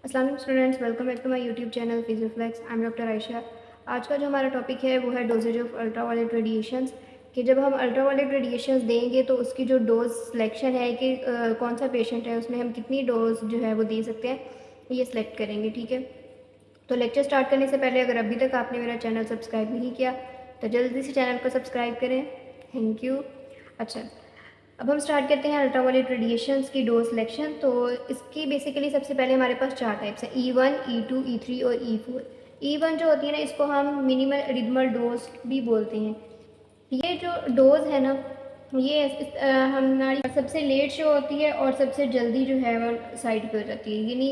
अस्सलाम वालेकुम students, welcome back to my YouTube channel Physioflex. I am doctor Ayesha. आज का जो हमारा टॉपिक है वो है डोजेज ऑफ अल्ट्रावायलेट रेडिएशंस। कि जब हम अल्ट्रावायलेट रेडिएशंस देंगे तो उसकी जो डोज सिलेक्शन है कि कौन सा पेशेंट है उसमें हम कितनी डोज जो है वो दे सकते हैं, ये सिलेक्ट करेंगे। ठीक है, तो लेक्चर स्टार्ट करने से पहले अगर अभी तक आपने मेरा चैनल सब्सक्राइब नहीं किया तो जल्दी से चैनल को सब्सक्राइब करें। Thank you. अच्छा, अब हम स्टार्ट करते हैं अल्ट्रावायलेट रेडिएशंस की डोज सिलेक्शन। तो इसकी बेसिकली सबसे पहले हमारे पास चार टाइप्स हैं, E1, E2, E3 और E4। E1 जो होती है ना, इसको हम मिनिमल रिदमल डोज भी बोलते हैं। ये जो डोज है ना, ये हमारी सबसे लेट शो होती है और सबसे जल्दी जो है वो साइड पे हो जाती है। यानी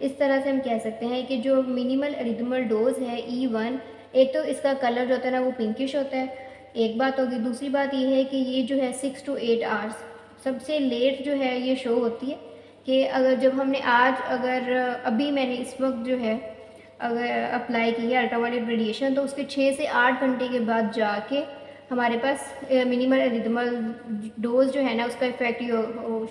इस तरह से हम कह सकते हैं कि जो मिनिमल रिदमल डोज है E1, एक तो इसका कलर जो होता है ना वो पिंकिश होता है, एक बात होगी। दूसरी बात ये है कि ये जो है 6 to 8 आवर्स सबसे लेट जो है ये शो होती है। कि अगर जब हमने आज अगर अभी मैंने इस वक्त जो है अगर अप्लाई की है अल्ट्रावायलेट रेडिएशन, तो उसके 6 से 8 घंटे के बाद जाके हमारे पास मिनिमल रिदमल डोज जो है ना उसका इफेक्ट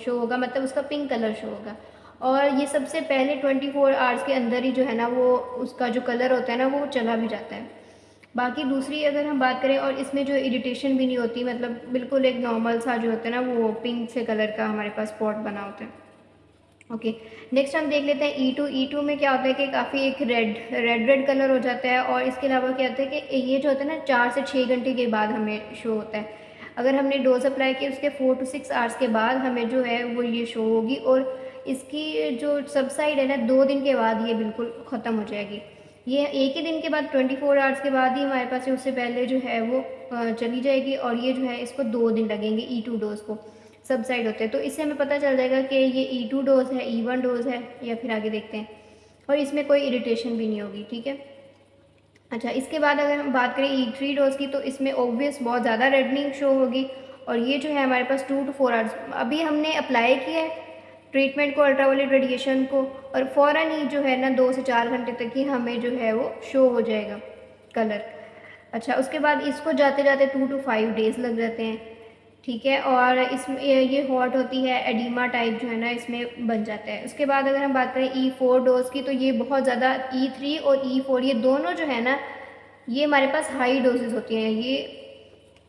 शो होगा, मतलब उसका पिंक कलर शो होगा। और ये सबसे पहले 24 आवर्स के अंदर ही जो है ना वो उसका जो कलर होता है ना वो चला भी जाता है। बाकी दूसरी अगर हम बात करें, और इसमें जो इरिटेशन भी नहीं होती, मतलब बिल्कुल एक नॉर्मल सा जो होता है ना वो पिंक से कलर का हमारे पास स्पॉट बना होता है। ओके, नेक्स्ट हम देख लेते हैं E2 में क्या होता है कि काफ़ी एक रेड कलर हो जाता है। और इसके अलावा क्या होता है कि ये जो होता है ना 4 से 6 घंटे के बाद हमें शो होता है। अगर हमने डोज अप्लाई किया उसके 4 to 6 आवर्स के बाद हमें जो है वो ये शो होगी। और इसकी जो सबसाइड है ना 2 दिन के बाद ये बिल्कुल ख़त्म हो जाएगी। ये एक ही दिन के बाद 24 आवर्स के बाद ही हमारे पास उससे पहले जो है वो चली जाएगी। और ये जो है इसको 2 दिन लगेंगे E2 डोज को सबसाइड होते हैं। तो इससे हमें पता चल जाएगा कि ये E2 डोज है, E1 डोज है, या फिर आगे देखते हैं। और इसमें कोई इरिटेशन भी नहीं होगी। ठीक है, अच्छा, इसके बाद अगर हम बात करें E3 डोज की, तो इसमें ऑब्वियस बहुत ज़्यादा रेडनिंग शो होगी। और ये जो है हमारे पास 2 to 4 आवर्स अभी हमने अप्लाई किया है ट्रीटमेंट को, अल्ट्रावायलेट रेडिएशन को, और फ़ौरन ही जो है ना 2 से 4 घंटे तक ही हमें जो है वो शो हो जाएगा कलर। अच्छा, उसके बाद इसको जाते जाते 2 to 5 डेज़ लग जाते हैं। ठीक है, और इसमें ये हॉट होती है, एडिमा टाइप जो है ना इसमें बन जाता है। उसके बाद अगर हम बात करें E4 डोज की, तो ये बहुत ज़्यादा E3 और E4 ये दोनों जो है ना ये हमारे पास हाई डोजेज होती हैं ये।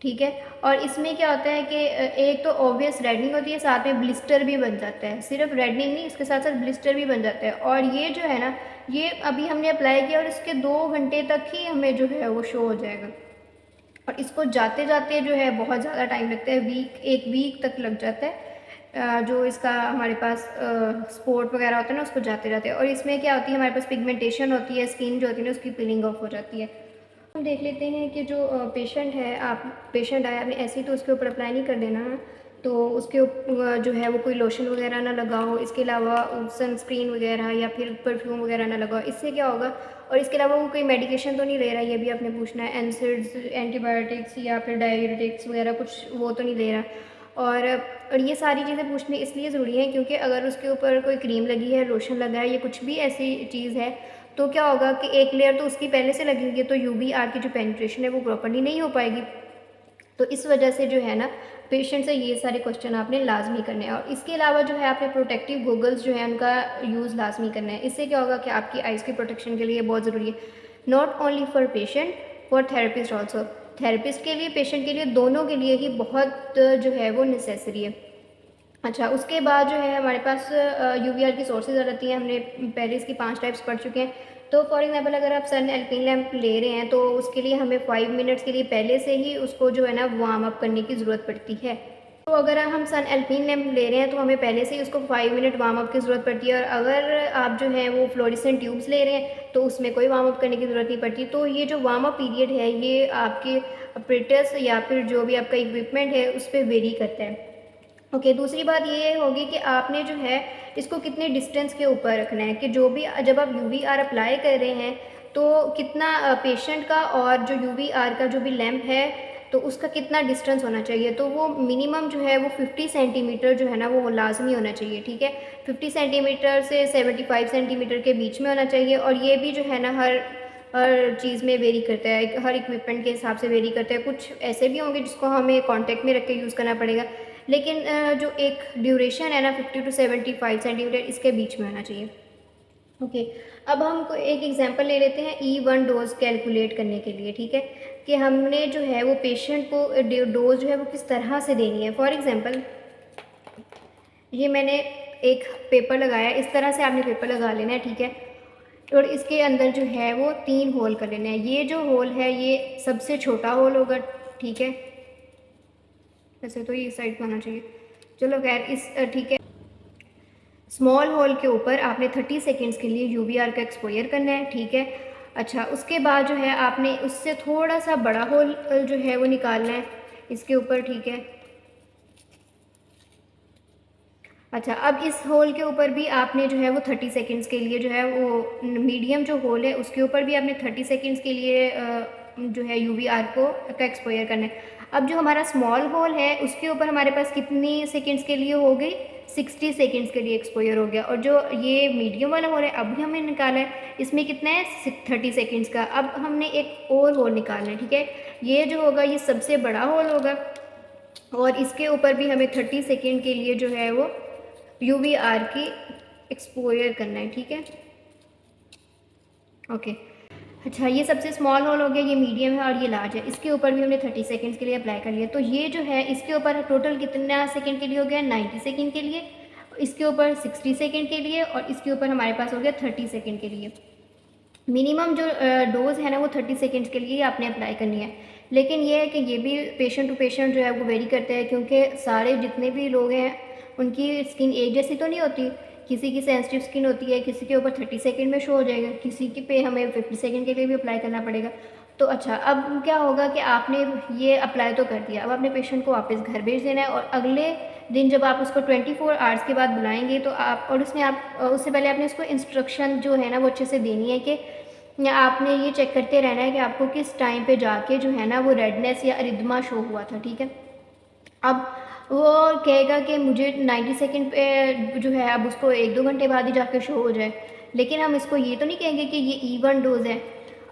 ठीक है, और इसमें क्या होता है कि एक तो ऑब्वियस रेडनिंग होती है, साथ में ब्लिस्टर भी बन जाता है। सिर्फ रेडनिंग नहीं, इसके साथ साथ ब्लिस्टर भी बन जाता है। और ये जो है ना ये अभी हमने अप्लाई किया और इसके 2 घंटे तक ही हमें जो है वो शो हो जाएगा। और इसको जाते जाते जो है बहुत ज़्यादा टाइम लगता है, एक वीक तक लग जाता है। जो इसका हमारे पास स्पोर्ट वगैरह होता है ना उसको जाते जाते। और इसमें क्या होती है, हमारे पास पिगमेंटेशन होती है, स्किन जो होती है ना उसकी पीलिंग ऑफ हो जाती है। हम देख लेते हैं कि जो पेशेंट है, आप पेशेंट आया आपने ऐसे ही तो उसके ऊपर अप्लाई नहीं कर देना है। तो उसके जो है वो कोई लोशन वगैरह ना लगाओ, इसके अलावा सनस्क्रीन वगैरह या फिर परफ्यूम वगैरह ना लगाओ। इससे क्या होगा, और इसके अलावा वो कोई मेडिकेशन तो नहीं ले रहा, ये भी आपने पूछना है, एनसिड्स, एंटीबायोटिक्स या फिर डायरेटिक्स वगैरह कुछ वो तो नहीं ले रहा। और ये सारी चीज़ें पूछनी इसलिए ज़रूरी है क्योंकि अगर उसके ऊपर कोई क्रीम लगी है, लोशन लगा है, या कुछ भी ऐसी चीज़ है, तो क्या होगा कि एक लेयर तो उसकी पहले से लगी हुई है, तो UV-R की जो पेनिट्रेशन है वो प्रॉपर्ली नहीं हो पाएगी। तो इस वजह से जो है ना पेशेंट से ये सारे क्वेश्चन आपने लाजमी करने हैं। और इसके अलावा जो है आपने प्रोटेक्टिव गॉगल्स जो है उनका यूज़ लाजमी करना है। इससे क्या होगा कि आपकी आइज़ की प्रोटेक्शन के लिए बहुत ज़रूरी है, not only for patient, for therapist also. Therapist के लिए, पेशेंट के लिए, दोनों के लिए ही बहुत जो है वो नेसेसरी है। अच्छा, उसके बाद जो है हमारे पास UV-R की सोर्सेज आ जाती हैं। हमने पहले इसकी 5 टाइप्स पढ़ चुके हैं। तो फॉर एग्जांपल अगर आप सन एल्पिन लैम्प ले रहे हैं तो उसके लिए हमें 5 मिनट्स के लिए पहले से ही उसको जो है ना वार्म अप करने की ज़रूरत पड़ती है। तो अगर हम सन एल्पिन लैम्प ले रहे हैं तो हमें पहले से ही उसको 5 मिनट वार्म अप की ज़रूरत पड़ती है। और अगर आप जो है वो फ्लोरेसेंट ट्यूब्स ले रहे हैं तो उसमें कोई वार्म अप करने की ज़रूरत नहीं पड़ती। तो ये जो वार्म अप पीरियड है ये आपके ऑपरेटर्स या फिर जो भी आपका इक्विपमेंट है उस पर वेरी करता है। ओके, दूसरी बात ये होगी कि आपने जो है इसको कितने डिस्टेंस के ऊपर रखना है, कि जो भी जब आप UV-R अप्लाई कर रहे हैं तो कितना पेशेंट का और जो UV-R का जो भी लैंप है तो उसका कितना डिस्टेंस होना चाहिए। तो वो मिनिमम जो है वो 50 सेंटीमीटर जो है ना वो लाजमी होना चाहिए। ठीक है, 50 सेंटीमीटर से 75 सेंटीमीटर के बीच में होना चाहिए। और ये भी जो है ना हर चीज़ में वेरी करता है, हर इक्विपमेंट के हिसाब से वेरी करता है। कुछ ऐसे भी होंगे जिसको हमें कॉन्टेक्ट में रख के यूज़ करना पड़ेगा, लेकिन जो एक ड्यूरेशन है ना 50 to 75 सेंटीमीटर इसके बीच में होना चाहिए। ओके। अब हम एक एग्जांपल ले लेते हैं E1 डोज कैलकुलेट करने के लिए, ठीक है, कि हमने जो है वो पेशेंट को डोज जो है वो किस तरह से देनी है। फॉर एग्जांपल ये मैंने एक पेपर लगाया, इस तरह से आपने पेपर लगा लेना है, ठीक है, और इसके अंदर जो है वो 3 होल कर लेने हैं। ये जो होल है ये सबसे छोटा होल होगा, ठीक है, वैसे तो ये इस साइड को आना चाहिए, चलो खैर इस ठीक है। स्मॉल होल के ऊपर आपने 30 सेकेंड्स के लिए यूवीआर का एक्सपोजर करना है, ठीक है। अच्छा, उसके बाद जो है आपने उससे थोड़ा सा बड़ा होल जो है वो निकालना है इसके ऊपर, ठीक है। अच्छा, अब इस होल के ऊपर भी आपने जो है वो 30 सेकेंड्स के लिए जो है वो मीडियम जो होल है उसके ऊपर भी आपने 30 सेकेंड्स के लिए जो है यूवीआर को का एक्सपोजर करना है। अब जो हमारा स्मॉल होल है उसके ऊपर हमारे पास कितनी सेकेंड्स के लिए हो गई, 60 सेकेंड्स के लिए एक्सपोजर हो गया। और जो ये मीडियम वाला होल है अभी हमने निकाला है, इसमें कितना है 30 सेकेंड्स का। अब हमने एक और होल निकालना है, ठीक है, ये जो होगा ये सबसे बड़ा होल होगा और इसके ऊपर भी हमें 30 सेकेंड के लिए जो है वो यूवीआर की एक्सपोजर करना है, ठीक है। ओके। अच्छा, ये सबसे स्मॉल होल हो गया, ये मीडियम है और ये लार्ज है, इसके ऊपर भी हमने 30 सेकेंड्स के लिए अप्लाई कर लिया। तो ये जो है इसके ऊपर टोटल कितना सेकेंड के लिए हो गया, 90 सेकेंड के लिए, इसके ऊपर 60 सेकेंड के लिए और इसके ऊपर हमारे पास हो गया 30 सेकेंड के लिए। मिनिमम जो डोज है ना वो 30 सेकेंड्स के लिए आपने अप्लाई करनी है। लेकिन ये है कि ये भी पेशेंट टू पेशेंट जो है वो वेरी करते हैं, क्योंकि सारे जितने भी लोग हैं उनकी स्किन एक जैसी तो नहीं होती। किसी की सेंसिटिव स्किन होती है, किसी के ऊपर 30 सेकेंड में शो हो जाएगा, किसी के पे हमें 50 सेकेंड के लिए भी अप्लाई करना पड़ेगा। तो अच्छा, अब क्या होगा कि आपने ये अप्लाई तो कर दिया, अब अपने पेशेंट को वापस घर भेज देना है और अगले दिन जब आप उसको 24 आवर्स के बाद बुलाएंगे तो आप और उसमें आप उससे पहले आपने उसको इंस्ट्रक्शन जो है ना वो अच्छे से देनी है कि आपने ये चेक करते रहना है कि आपको किस टाइम पे जाके जो है ना वो रेडनेस या अरिदमा शो हुआ था, ठीक है। अब वो कहेगा कि मुझे 90 सेकेंड पे जो है अब उसको 1-2 घंटे बाद ही जाके शो हो जाए, लेकिन हम इसको ये तो नहीं कहेंगे कि ये E1 डोज है।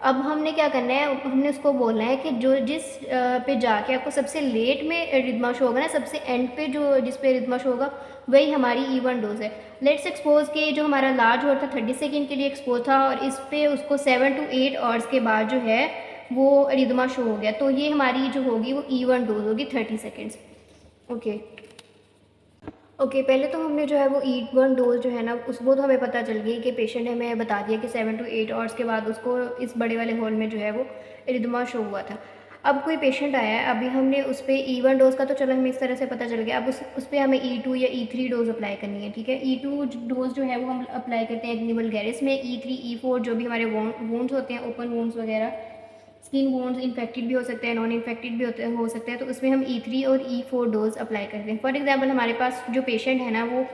अब हमने क्या करना है, हमने उसको बोलना है कि जो जिस पे जाके आपको सबसे लेट में रिदमा शो होगा ना, सबसे एंड पे जो जिस पे रिदमा शो होगा वही हमारी E1 डोज है। लेट्स एक्सपोज के जो हमारा लार्ज होता था 30 सेकेंड के लिए एक्सपोज था और इस पे उसको 7 to 8 आवर्स के बाद जो है वो रिदमा शो हो गया, तो ये हमारी जो होगी वो E1 डोज होगी 30 सेकेंड्स। ओके। ओके, पहले तो हमने जो है वो E1 डोज जो है ना उस वो तो हमें पता चल गई कि पेशेंट ने हमें बता दिया कि 7 to 8 आवर्स के बाद उसको इस बड़े वाले होल में जो है वो रिदमा शो हुआ था। अब कोई पेशेंट आया है, अभी हमने उस पर E1 डोज का तो चलो हमें इस तरह से पता चल गया। अब उस पर हमें E2 या E3 डोज अप्लाई करनी है, ठीक है। E2 डोज जो है वो हम अप्लाई करते हैं एक्नी वल्गैरिस में। E3 E4 जो भी हमारे वोन्स होते हैं, ओपन वोन्स वगैरह, स्किन वोन्स इन्फेक्टेड भी हो सकते हैं, नॉन इन्फेक्टेड भी हो सकते हैं, तो उसमें हम E3 और E4 डोज अप्लाई करते हैं। फॉर एग्जांपल हमारे पास जो पेशेंट है ना वो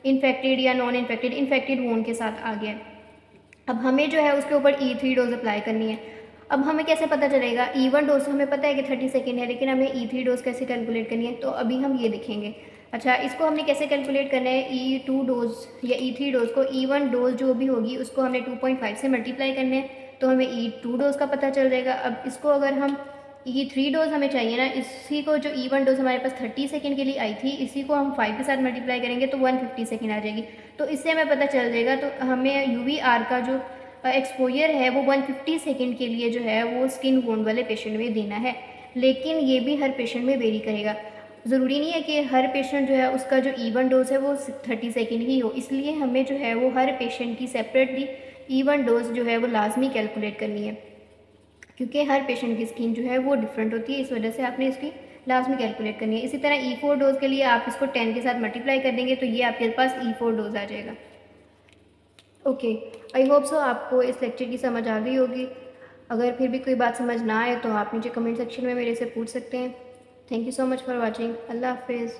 इन्फेक्टेड या नॉन इन्फेक्टेड वोन के साथ आ गया। अब हमें जो है उसके ऊपर E3 डोज अप्लाई करनी है। अब हमें कैसे पता चलेगा, E1 डोज हमें पता है कि 30 सेकेंड है, लेकिन हमें E3 डोज कैसे कैलकुलेट करनी है, तो अभी हम ये देखेंगे। अच्छा, इसको हमने कैसे कैलकुलेट करना है, E2 डोज या E3 डोज को E1 डोज जो भी होगी उसको हमने 2.5 से मल्टीप्लाई करने हैं, तो हमें E2 डोज का पता चल जाएगा। अब इसको अगर हम E3 डोज हमें चाहिए ना, इसी को जो E1 डोज हमारे पास 30 सेकेंड के लिए आई थी, इसी को हम 5 के साथ मल्टीप्लाई करेंगे तो 150 सेकेंड आ जाएगी। तो इससे हमें पता चल जाएगा, तो हमें UVR का जो एक्सपोजर है वो 150 सेकेंड के लिए जो है वो स्किन वोन वाले पेशेंट में देना है। लेकिन ये भी हर पेशेंट में वेरी करेगा, ज़रूरी नहीं है कि हर पेशेंट जो है उसका जो E1 डोज है वो 30 सेकेंड ही हो, इसलिए हमें जो है वो हर पेशेंट की सेपरेटली E1 डोज जो है वो लाजमी कैलकुलेट करनी है, क्योंकि हर पेशेंट की स्किन जो है वो डिफरेंट होती है, इस वजह से आपने इसकी लाजमी कैलकुलेट करनी है। इसी तरह E4 डोज के लिए आप इसको 10 के साथ मल्टीप्लाई कर देंगे तो ये आपके पास E4 डोज आ जाएगा। ओके, आई होप सो आपको इस लेक्चर की समझ आ गई होगी। अगर फिर भी कोई बात समझ ना आए तो आप नीचे कमेंट सेक्शन में मेरे से पूछ सकते हैं। Thank you so much for watching. अल्लाह हाफिज़।